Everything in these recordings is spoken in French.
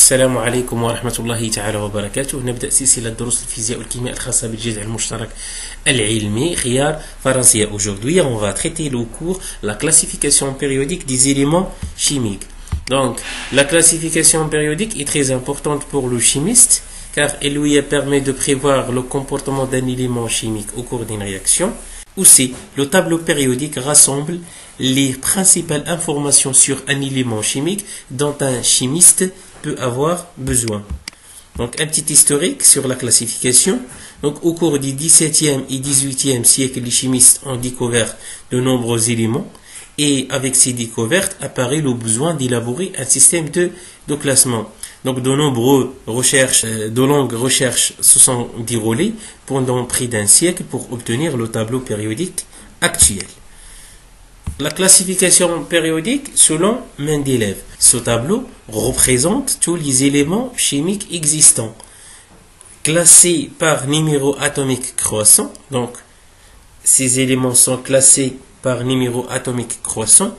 السلام عليكم ورحمة الله تعالى وبركاته. نبدأ سلسلة دروس الفيزياء والكيمياء الخاصة بالجذع المشترك العلمي خيار فرنسية. Aujourd'hui, on va traiter le cours la classification périodique des éléments chimiques. Donc, la classification périodique est très importante pour le chimiste car elle lui permet de prévoir le comportement d'un élément chimique au cours d'une réaction. Aussi, le tableau périodique rassemble les principales informations sur un élément chimique dont un chimiste peut avoir besoin. Donc, un petit historique sur la classification. Donc, au cours du XVIIe et XVIIIe siècle, les chimistes ont découvert de nombreux éléments et avec ces découvertes apparaît le besoin d'élaborer un système de classement. Donc, de longues recherches se sont déroulées pendant près d'un siècle pour obtenir le tableau périodique actuel. La classification périodique selon Mendeleev. Ce tableau représente tous les éléments chimiques existants, classés par numéro atomique croissant. Donc, ces éléments sont classés par numéro atomique croissant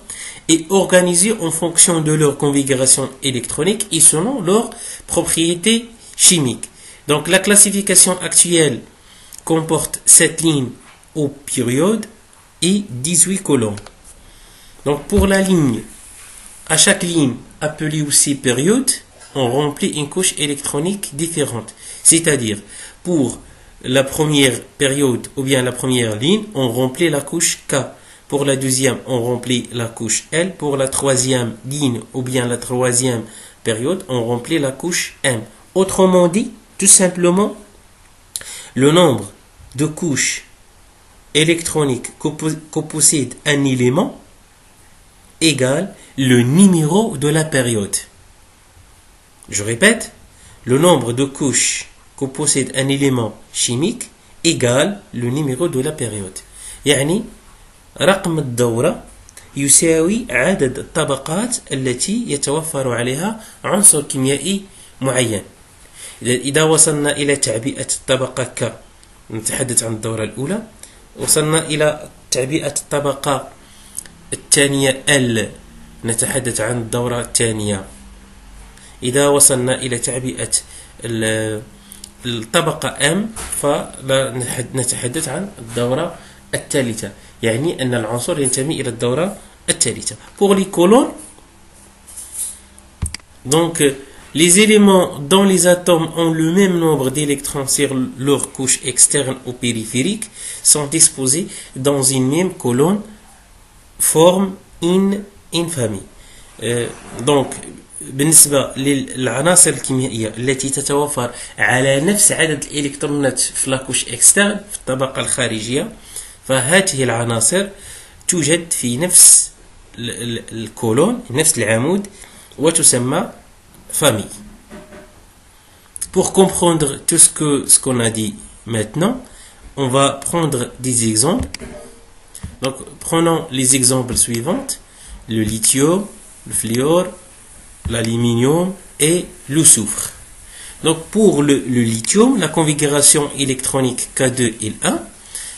et organisés en fonction de leur configuration électronique et selon leurs propriétés chimiques. Donc, la classification actuelle comporte 7 lignes aux périodes et 18 colonnes. Donc, pour la ligne, à chaque ligne, appelée aussi période, on remplit une couche électronique différente. C'est-à-dire, pour la première période ou bien la première ligne, on remplit la couche K. Pour la deuxième, on remplit la couche L. Pour la troisième ligne ou bien la troisième période, on remplit la couche M. Autrement dit, tout simplement, le nombre de couches électroniques que possède un élément égale le numéro de la période. Je répète, le nombre de couches que possède un élément chimique égale le numéro de la période. يعني رقم الدورة يساوي عدد الطبقات التي يتوفر عليها عنصر كيميائي معين. إذا وصلنا إلى تعبئة الطبقة ك نتحدث عن الدورة الأولى، وصلنا إلى تعبئة الطبقة الثانية L نتحدث عن الدورة الثانية. إذا وصلنا إلى تعبئة الطبقة M فنتحدث عن الدورة الثالثة، يعني أن العنصر ينتمي إلى الدورة الثالثة. Pour les colonnes, donc les éléments dont les atomes ont le même nombre d'électrons sur leur couche externe ou périphérique sont disposés dans une même colonne forme in famille. Donc بالنسبة للعناصر الكيميائية التي تتوفر على نفس عدد الإلكترونات في لاكوش إكسترن في الطبقة الخارجية، فهذه العناصر توجد في نفس الكولون، نفس العمود، وتسمى famille. Pour comprendre tout ce qu'on a dit maintenant, on va prendre des exemples. Donc, prenons les exemples suivants: le lithium, le fluor, l'aluminium et le soufre. Donc, pour le lithium, la configuration électronique K2L1.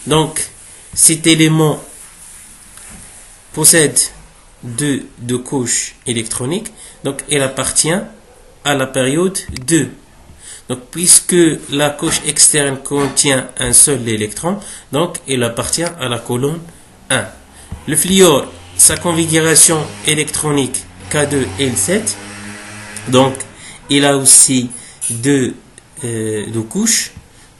Donc, cet élément possède deux couches électroniques. Donc, il appartient à la période 2. Donc, puisque la couche externe contient un seul électron, donc il appartient à la colonne 1. Le fluor, sa configuration électronique K2L7, donc il a aussi deux couches,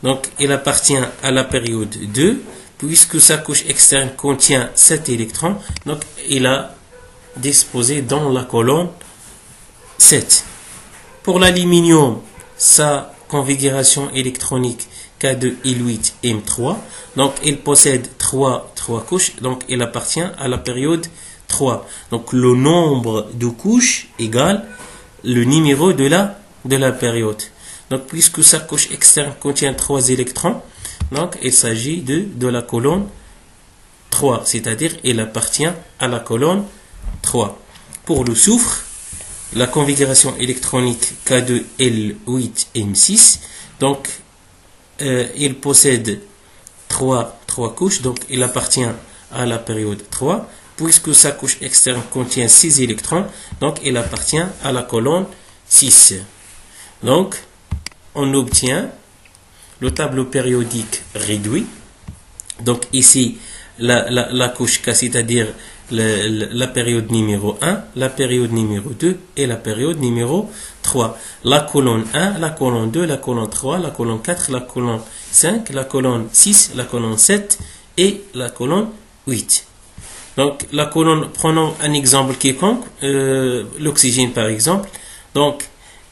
donc il appartient à la période 2, puisque sa couche externe contient 7 électrons, donc il a disposé dans la colonne 7. Pour l'aluminium, sa configuration électronique K2L8M3, donc il possède 3 couches, donc il appartient à la période 3. Donc le nombre de couches égale le numéro de la période. Donc puisque sa couche externe contient 3 électrons, donc il s'agit de la colonne 3, c'est-à-dire il appartient à la colonne 3. Pour le soufre, la configuration électronique K2L8M6, donc il possède 3 couches, donc il appartient à la période 3. Puisque sa couche externe contient 6 électrons, donc il appartient à la colonne 6. Donc, on obtient le tableau périodique réduit. Donc ici, la couche K, c'est-à-dire la période numéro 1, la période numéro 2 et la période numéro 3. La colonne 1, la colonne 2, la colonne 3, la colonne 4, la colonne 5, la colonne 6, la colonne 7 et la colonne 8. Donc la colonne, prenons un exemple quelconque, l'oxygène par exemple. Donc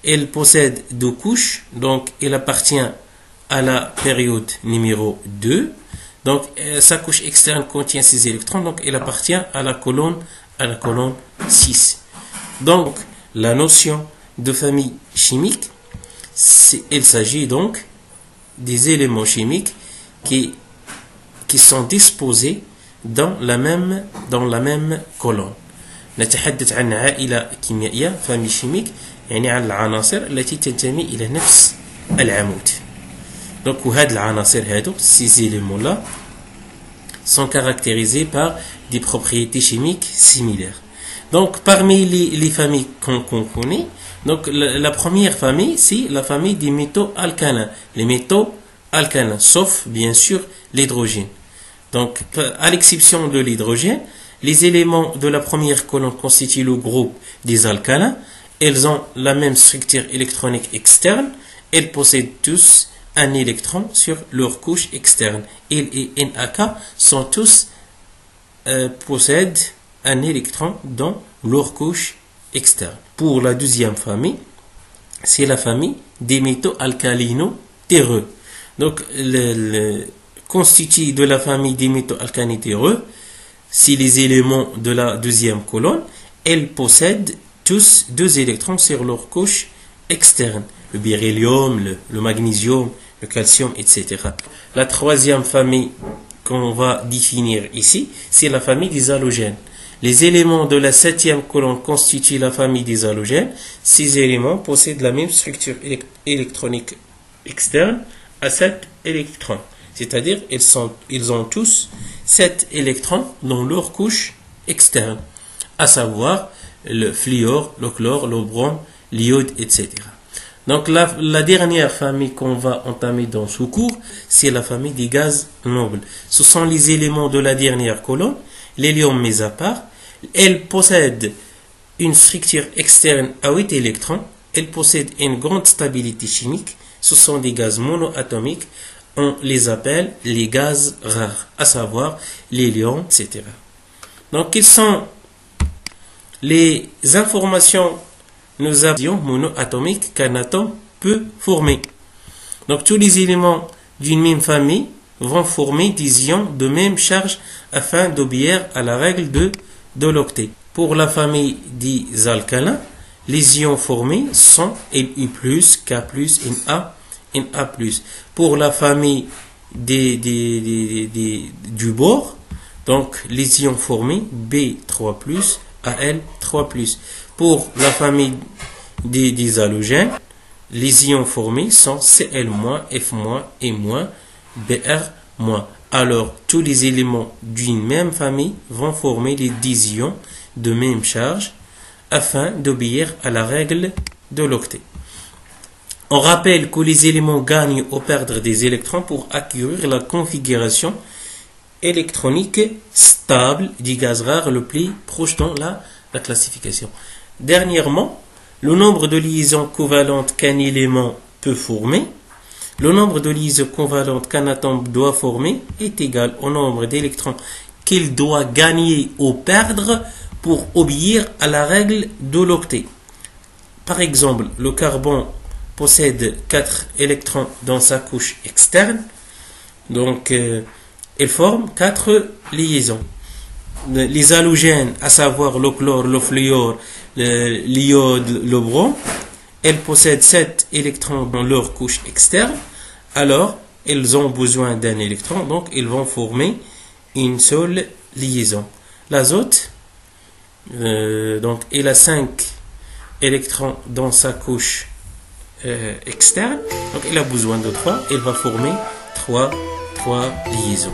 elle possède 2 couches, donc elle appartient à la période numéro 2. Donc, sa couche externe contient 6 électrons, donc elle appartient à la colonne 6. Donc, la notion de famille chimique, il s'agit donc des éléments chimiques qui sont disposés dans la même colonne. نتحدث عن عائلة كيميائية famille chimique يعني عن العناصر التي تنتمي إلى نفس العمود. Donc, ces éléments-là sont caractérisés par des propriétés chimiques similaires. Donc, parmi les familles qu'on connaît, donc la première famille, c'est la famille des métaux alcalins. Les métaux alcalins, sauf bien sûr l'hydrogène. Donc, à l'exception de l'hydrogène, les éléments de la première colonne constituent le groupe des alcalins. Ils ont la même structure électronique externe. Ils possèdent tous un électron sur leur couche externe. Il et NaK sont tous possèdent un électron dans leur couche externe. Pour la deuxième famille, c'est la famille des métaux alcalino-terreux. Donc, constitué de la famille des métaux alcalino-terreux, c'est les éléments de la deuxième colonne. Elles possèdent tous 2 électrons sur leur couche externe. Le beryllium, le magnésium, le calcium, etc. La troisième famille qu'on va définir ici, c'est la famille des halogènes. Les éléments de la 7e colonne constituent la famille des halogènes. Ces éléments possèdent la même structure électronique externe à 7 électrons. C'est-à-dire ils ont tous 7 électrons dans leur couche externe, à savoir le fluor, le chlore, le brome, l'iode, etc. Donc la dernière famille qu'on va entamer dans ce cours, c'est la famille des gaz nobles. Ce sont les éléments de la dernière colonne, l'hélium mis à part. Elle possède une structure externe à 8 électrons. Elle possède une grande stabilité chimique. Ce sont des gaz monoatomiques. On les appelle les gaz rares, à savoir l'hélium, etc. Donc quelles sont les informations nous avons monoatomiques qu'un atome peut former. Donc tous les éléments d'une même famille vont former des ions de même charge afin d'obéir à la règle de l'octet. Pour la famille des alcalins, les ions formés sont Li+, K+, Na, Na+. Pour la famille du bore, donc les ions formés B3+, Al3+. Pour la famille des halogènes, les ions formés sont Cl-, F-, E-, Br-. Alors, tous les éléments d'une même famille vont former les 10 ions de même charge afin d'obéir à la règle de l'octet. On rappelle que les éléments gagnent ou perdent des électrons pour acquérir la configuration électronique stable du gaz rare le plus proche dans la classification. Dernièrement, le nombre de liaisons covalentes qu'un élément peut former, le nombre de liaisons covalentes qu'un atome doit former est égal au nombre d'électrons qu'il doit gagner ou perdre pour obéir à la règle de l'octet. Par exemple, le carbone possède 4 électrons dans sa couche externe, donc il forme 4 liaisons. Les halogènes, à savoir le chlore, le fluor, l'iode, le brome, elles possèdent 7 électrons dans leur couche externe. Alors, elles ont besoin d'un électron, donc ils vont former une seule liaison. L'azote, donc il a 5 électrons dans sa couche externe, donc il a besoin de 3, il va former 3 liaisons.